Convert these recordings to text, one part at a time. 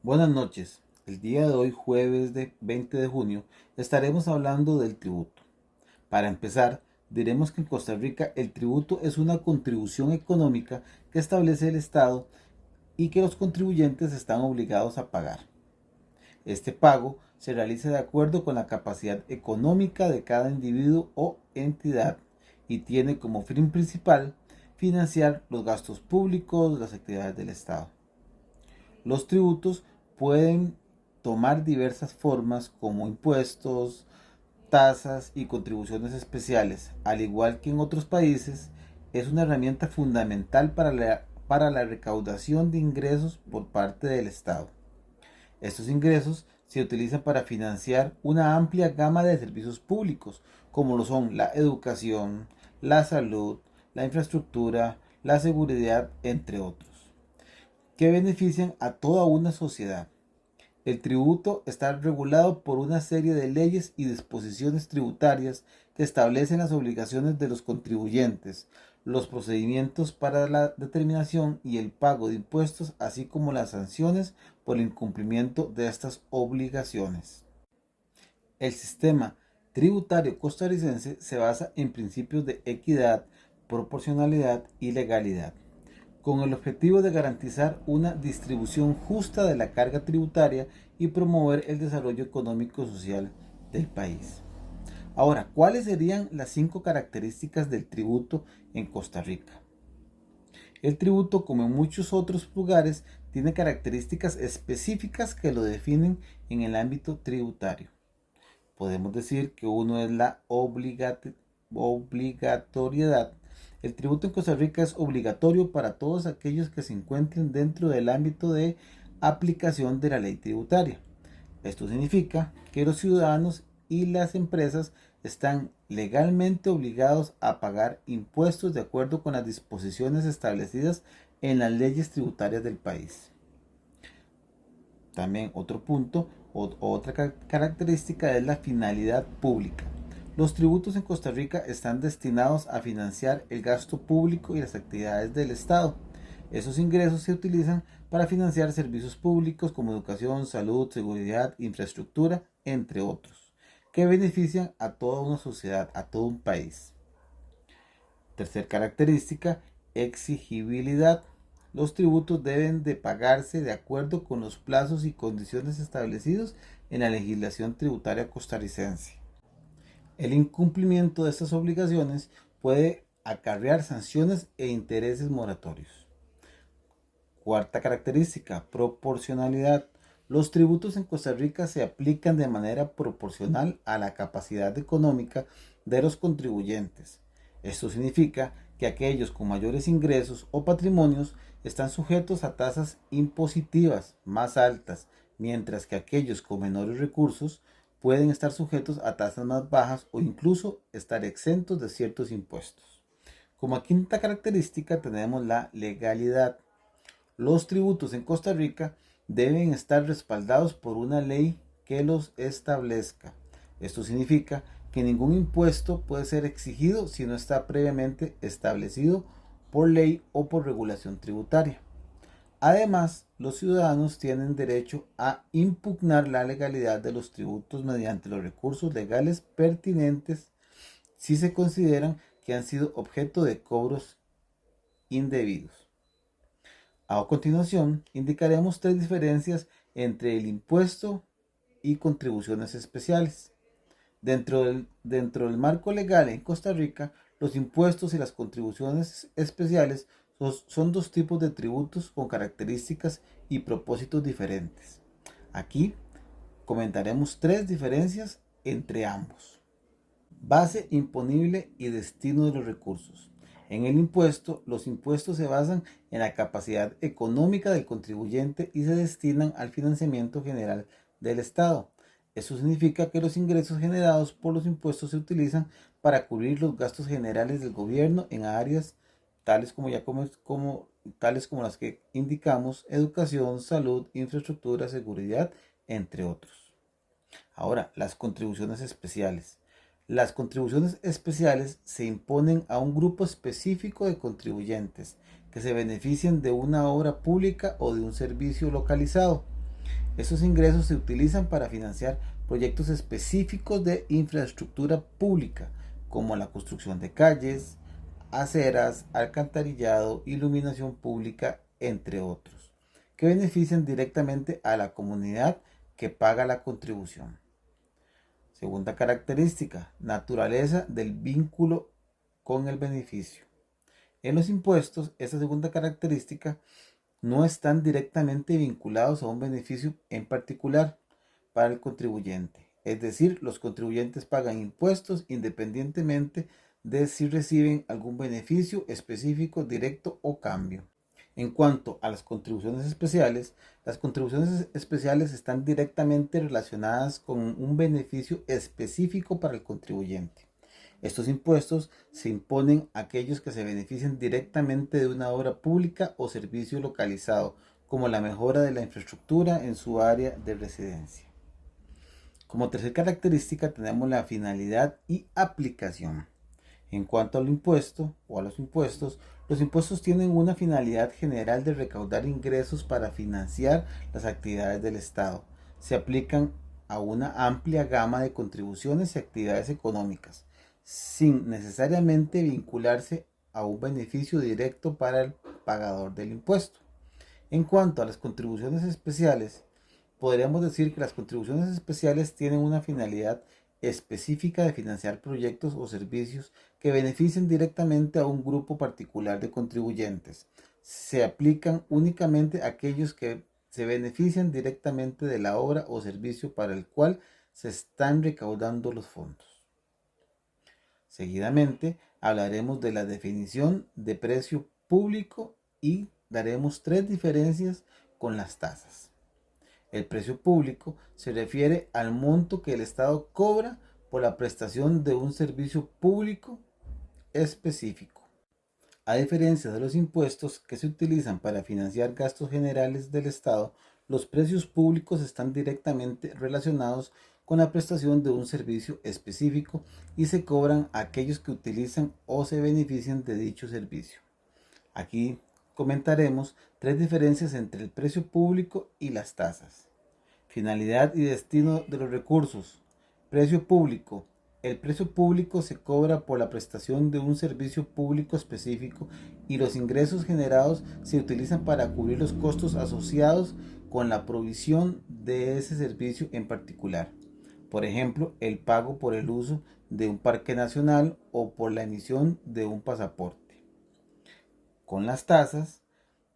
Buenas noches. El día de hoy, jueves 20 de junio, estaremos hablando del tributo. Para empezar, diremos que en Costa Rica el tributo es una contribución económica que establece el Estado y que los contribuyentes están obligados a pagar. Este pago se realiza de acuerdo con la capacidad económica de cada individuo o entidad y tiene como fin principal financiar los gastos públicos, las actividades del Estado. Los tributos pueden tomar diversas formas como impuestos, tasas y contribuciones especiales. Al igual que en otros países, es una herramienta fundamental para la recaudación de ingresos por parte del Estado. Estos ingresos se utilizan para financiar una amplia gama de servicios públicos, como lo son la educación, la salud, la infraestructura, la seguridad, entre otros, que benefician a toda una sociedad. El tributo está regulado por una serie de leyes y disposiciones tributarias que establecen las obligaciones de los contribuyentes, los procedimientos para la determinación y el pago de impuestos, así como las sanciones por el incumplimiento de estas obligaciones. El sistema tributario costarricense se basa en principios de equidad, proporcionalidad y legalidad, con el objetivo de garantizar una distribución justa de la carga tributaria y promover el desarrollo económico y social del país. Ahora, ¿cuáles serían las 5 características del tributo en Costa Rica? El tributo, como en muchos otros lugares, tiene características específicas que lo definen en el ámbito tributario. Podemos decir que uno es la obligatoriedad. El tributo en Costa Rica es obligatorio para todos aquellos que se encuentren dentro del ámbito de aplicación de la ley tributaria. Esto significa que los ciudadanos y las empresas están legalmente obligados a pagar impuestos de acuerdo con las disposiciones establecidas en las leyes tributarias del país. También otro punto o otra característica es la finalidad pública. Los tributos en Costa Rica están destinados a financiar el gasto público y las actividades del Estado. Esos ingresos se utilizan para financiar servicios públicos como educación, salud, seguridad, infraestructura, entre otros, que benefician a toda una sociedad, a todo un país. Tercer característica, exigibilidad. Los tributos deben de pagarse de acuerdo con los plazos y condiciones establecidos en la legislación tributaria costarricense. El incumplimiento de estas obligaciones puede acarrear sanciones e intereses moratorios. Cuarta característica, proporcionalidad. Los tributos en Costa Rica se aplican de manera proporcional a la capacidad económica de los contribuyentes. Esto significa que aquellos con mayores ingresos o patrimonios están sujetos a tasas impositivas más altas, mientras que aquellos con menores recursos pueden estar sujetos a tasas más bajas o incluso estar exentos de ciertos impuestos. Como quinta característica tenemos la legalidad. Los tributos en Costa Rica deben estar respaldados por una ley que los establezca. Esto significa que ningún impuesto puede ser exigido si no está previamente establecido por ley o por regulación tributaria. Además, los ciudadanos tienen derecho a impugnar la legalidad de los tributos mediante los recursos legales pertinentes si se consideran que han sido objeto de cobros indebidos. A continuación, indicaremos 3 diferencias entre el impuesto y contribuciones especiales. Dentro del marco legal en Costa Rica, los impuestos y las contribuciones especiales son 2 tipos de tributos con características y propósitos diferentes. Aquí comentaremos 3 diferencias entre ambos. Base imponible y destino de los recursos. En el impuesto, los impuestos se basan en la capacidad económica del contribuyente y se destinan al financiamiento general del Estado. Eso significa que los ingresos generados por los impuestos se utilizan para cubrir los gastos generales del gobierno en áreas tales como las que indicamos: educación, salud, infraestructura, seguridad, entre otros. Ahora, las contribuciones especiales. Las contribuciones especiales se imponen a un grupo específico de contribuyentes que se benefician de una obra pública o de un servicio localizado. Estos ingresos se utilizan para financiar proyectos específicos de infraestructura pública, como la construcción de calles, aceras, alcantarillado, iluminación pública, entre otros, que benefician directamente a la comunidad que paga la contribución. Segunda característica, naturaleza del vínculo con el beneficio. En los impuestos, esta segunda característica no están directamente vinculados a un beneficio en particular para el contribuyente. Es decir, los contribuyentes pagan impuestos independientemente de si reciben algún beneficio específico, directo o cambio. En cuanto a las contribuciones especiales están directamente relacionadas con un beneficio específico para el contribuyente. Estos impuestos se imponen a aquellos que se beneficien directamente de una obra pública o servicio localizado, como la mejora de la infraestructura en su área de residencia. Como tercera característica tenemos la finalidad y aplicación. En cuanto al impuesto o a los impuestos tienen una finalidad general de recaudar ingresos para financiar las actividades del Estado. Se aplican a una amplia gama de contribuciones y actividades económicas, sin necesariamente vincularse a un beneficio directo para el pagador del impuesto. En cuanto a las contribuciones especiales, podríamos decir que las contribuciones especiales tienen una finalidad específica de financiar proyectos o servicios que beneficien directamente a un grupo particular de contribuyentes. Se aplican únicamente a aquellos que se benefician directamente de la obra o servicio para el cual se están recaudando los fondos. Seguidamente hablaremos de la definición de precio público y daremos 3 diferencias con las tasas. El precio público se refiere al monto que el Estado cobra por la prestación de un servicio público específico. A diferencia de los impuestos que se utilizan para financiar gastos generales del Estado, los precios públicos están directamente relacionados con la prestación de un servicio específico y se cobran a aquellos que utilizan o se benefician de dicho servicio. Aquí comentaremos 3 diferencias entre el precio público y las tasas. Finalidad y destino de los recursos. Precio público. El precio público se cobra por la prestación de un servicio público específico y los ingresos generados se utilizan para cubrir los costos asociados con la provisión de ese servicio en particular. Por ejemplo, el pago por el uso de un parque nacional o por la emisión de un pasaporte. Con las tasas,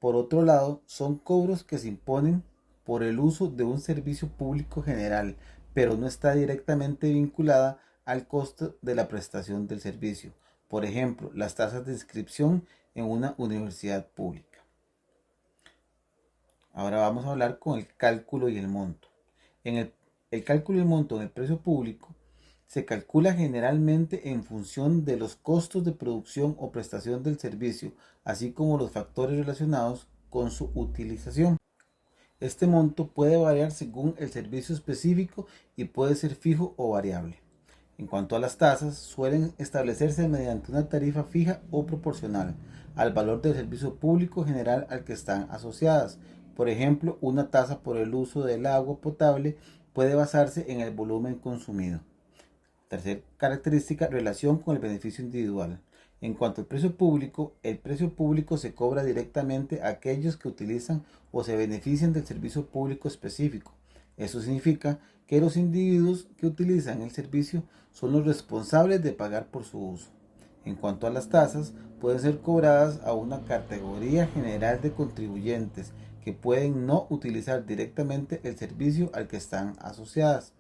por otro lado, son cobros que se imponen por el uso de un servicio público general, pero no está directamente vinculada al costo de la prestación del servicio. Por ejemplo, las tasas de inscripción en una universidad pública. Ahora vamos a hablar con el cálculo y el monto. En el cálculo y el monto en el precio público se calcula generalmente en función de los costos de producción o prestación del servicio, así como los factores relacionados con su utilización. Este monto puede variar según el servicio específico y puede ser fijo o variable. En cuanto a las tasas, suelen establecerse mediante una tarifa fija o proporcional al valor del servicio público general al que están asociadas. Por ejemplo, una tasa por el uso del agua potable puede basarse en el volumen consumido. Tercera característica, relación con el beneficio individual. En cuanto al precio público se cobra directamente a aquellos que utilizan o se benefician del servicio público específico. Eso significa que los individuos que utilizan el servicio son los responsables de pagar por su uso. En cuanto a las tasas, pueden ser cobradas a una categoría general de contribuyentes que pueden no utilizar directamente el servicio al que están asociadas.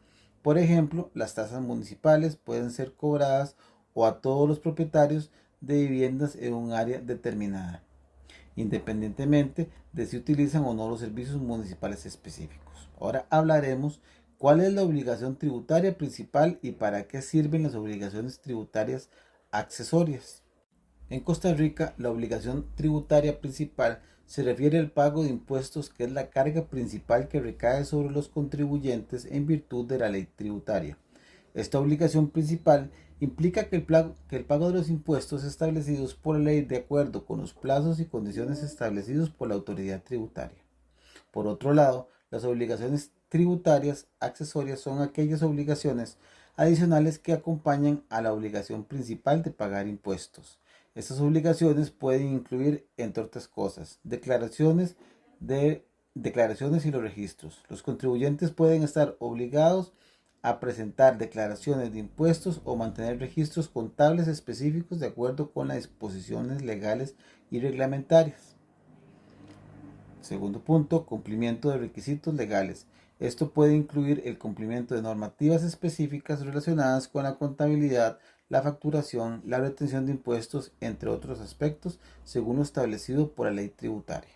Por ejemplo, las tasas municipales pueden ser cobradas o a todos los propietarios de viviendas en un área determinada, independientemente de si utilizan o no los servicios municipales específicos. Ahora hablaremos cuál es la obligación tributaria principal y para qué sirven las obligaciones tributarias accesorias. En Costa Rica, la obligación tributaria principal se refiere al pago de impuestos, que es la carga principal que recae sobre los contribuyentes en virtud de la ley tributaria. Esta obligación principal implica que el pago de los impuestos establecidos por la ley de acuerdo con los plazos y condiciones establecidos por la autoridad tributaria. Por otro lado, Las obligaciones tributarias accesorias son aquellas obligaciones adicionales que acompañan a la obligación principal de pagar impuestos. Estas obligaciones pueden incluir, entre otras cosas, declaraciones y los registros. Los contribuyentes pueden estar obligados a presentar declaraciones de impuestos o mantener registros contables específicos de acuerdo con las disposiciones legales y reglamentarias. Segundo punto, cumplimiento de requisitos legales. Esto puede incluir el cumplimiento de normativas específicas relacionadas con la contabilidad, la facturación, la retención de impuestos, entre otros aspectos, según lo establecido por la ley tributaria.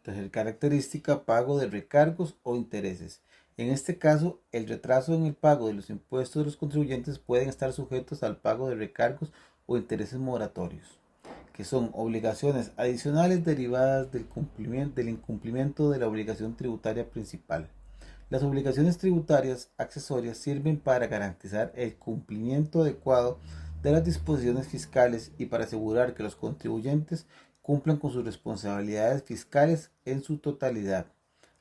Tercera característica, pago de recargos o intereses. En este caso, el retraso en el pago de los impuestos de los contribuyentes pueden estar sujetos al pago de recargos o intereses moratorios, que son obligaciones adicionales derivadas del incumplimiento de la obligación tributaria principal. Las obligaciones tributarias accesorias sirven para garantizar el cumplimiento adecuado de las disposiciones fiscales y para asegurar que los contribuyentes cumplan con sus responsabilidades fiscales en su totalidad.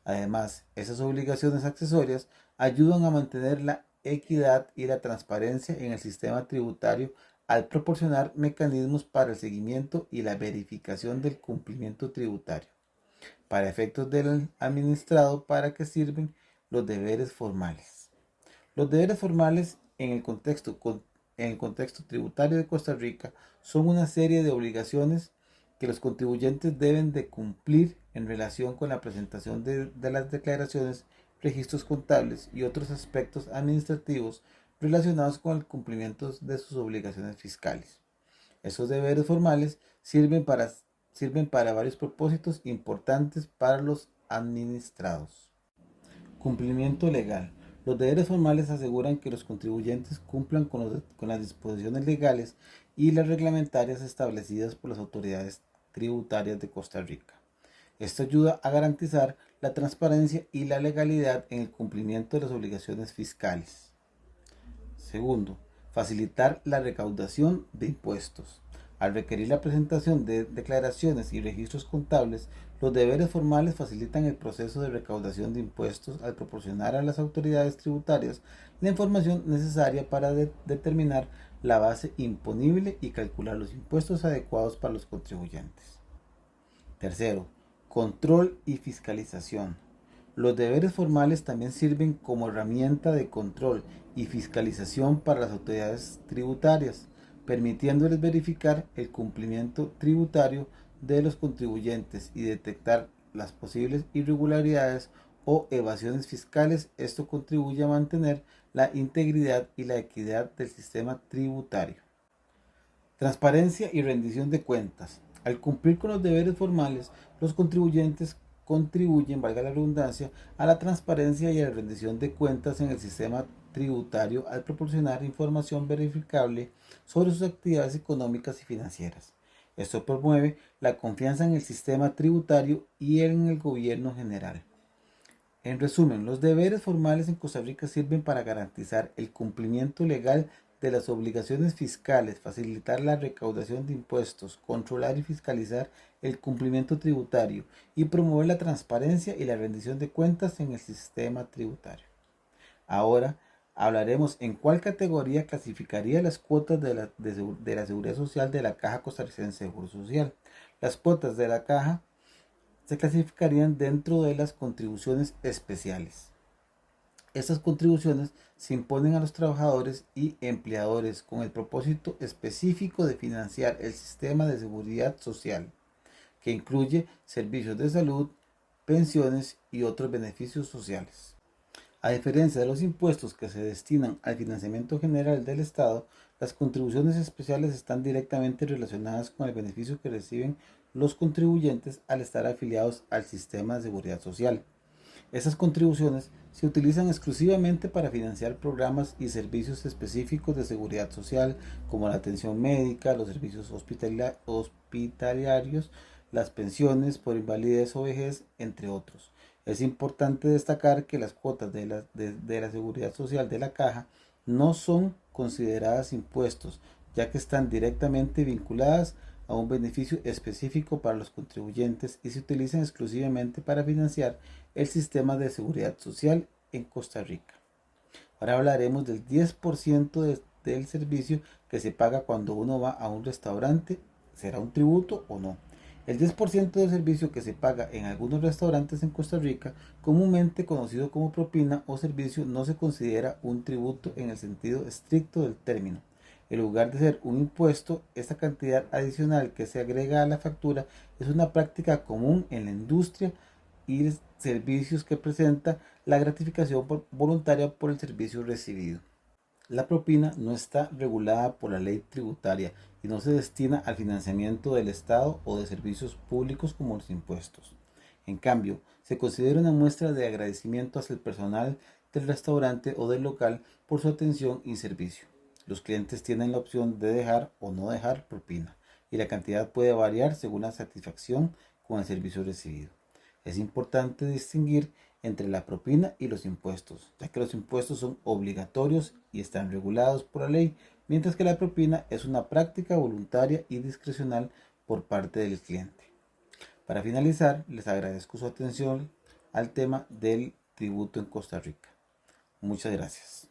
Además, esas obligaciones accesorias ayudan a mantener la equidad y la transparencia en el sistema tributario al proporcionar mecanismos para el seguimiento y la verificación del cumplimiento tributario. Para efectos del administrado, ¿para qué sirven los deberes formales? Los deberes formales en el contexto tributario de Costa Rica son una serie de obligaciones que los contribuyentes deben de cumplir en relación con la presentación de las declaraciones, registros contables y otros aspectos administrativos relacionados con el cumplimiento de sus obligaciones fiscales. Esos deberes formales sirven para varios propósitos importantes para los administrados. Cumplimiento legal. Los deberes formales aseguran que los contribuyentes cumplan con las disposiciones legales y las reglamentarias establecidas por las autoridades tributarias de Costa Rica. Esto ayuda a garantizar la transparencia y la legalidad en el cumplimiento de las obligaciones fiscales. Segundo, facilitar la recaudación de impuestos. Al requerir la presentación de declaraciones y registros contables, los deberes formales facilitan el proceso de recaudación de impuestos al proporcionar a las autoridades tributarias la información necesaria para determinar la base imponible y calcular los impuestos adecuados para los contribuyentes. Tercero, control y fiscalización. Los deberes formales también sirven como herramienta de control y fiscalización para las autoridades tributarias, permitiéndoles verificar el cumplimiento tributario de los contribuyentes y detectar las posibles irregularidades o evasiones fiscales. Esto contribuye a mantener la integridad y la equidad del sistema tributario. Transparencia y rendición de cuentas. Al cumplir con los deberes formales, los contribuyentes contribuyen, valga la redundancia, a la transparencia y a la rendición de cuentas en el sistema tributario al proporcionar información verificable sobre sus actividades económicas y financieras. Esto promueve la confianza en el sistema tributario y en el gobierno general. En resumen, los deberes formales en Costa Rica sirven para garantizar el cumplimiento legal de las obligaciones fiscales, facilitar la recaudación de impuestos, controlar y fiscalizar el cumplimiento tributario y promover la transparencia y la rendición de cuentas en el sistema tributario. Ahora hablaremos en cuál categoría clasificaría las cuotas de la Seguridad Social de la Caja Costarricense de Seguro Social. Las cuotas de la Caja se clasificarían dentro de las contribuciones especiales. Estas contribuciones se imponen a los trabajadores y empleadores con el propósito específico de financiar el sistema de seguridad social, que incluye servicios de salud, pensiones y otros beneficios sociales. A diferencia de los impuestos que se destinan al financiamiento general del Estado, las contribuciones especiales están directamente relacionadas con el beneficio que reciben los contribuyentes al estar afiliados al sistema de seguridad social. Estas contribuciones se utilizan exclusivamente para financiar programas y servicios específicos de seguridad social, como la atención médica, los servicios hospitalarios, las pensiones por invalidez o vejez, entre otros. Es importante destacar que las cuotas de la seguridad social de la Caja no son consideradas impuestos, ya que están directamente vinculadas a un beneficio específico para los contribuyentes y se utilizan exclusivamente para financiar el sistema de seguridad social en Costa Rica. Ahora hablaremos del 10% del servicio que se paga cuando uno va a un restaurante. ¿Será un tributo o no? El 10% del servicio que se paga en algunos restaurantes en Costa Rica, comúnmente conocido como propina o servicio, no se considera un tributo en el sentido estricto del término. En lugar de ser un impuesto, esta cantidad adicional que se agrega a la factura es una práctica común en la industria y servicios que presenta la gratificación voluntaria por el servicio recibido. La propina no está regulada por la ley tributaria y no se destina al financiamiento del Estado o de servicios públicos como los impuestos. En cambio, se considera una muestra de agradecimiento hacia el personal del restaurante o del local por su atención y servicio. Los clientes tienen la opción de dejar o no dejar propina, y la cantidad puede variar según la satisfacción con el servicio recibido. Es importante distinguir entre la propina y los impuestos, ya que los impuestos son obligatorios y están regulados por la ley, mientras que la propina es una práctica voluntaria y discrecional por parte del cliente. Para finalizar, les agradezco su atención al tema del tributo en Costa Rica. Muchas gracias.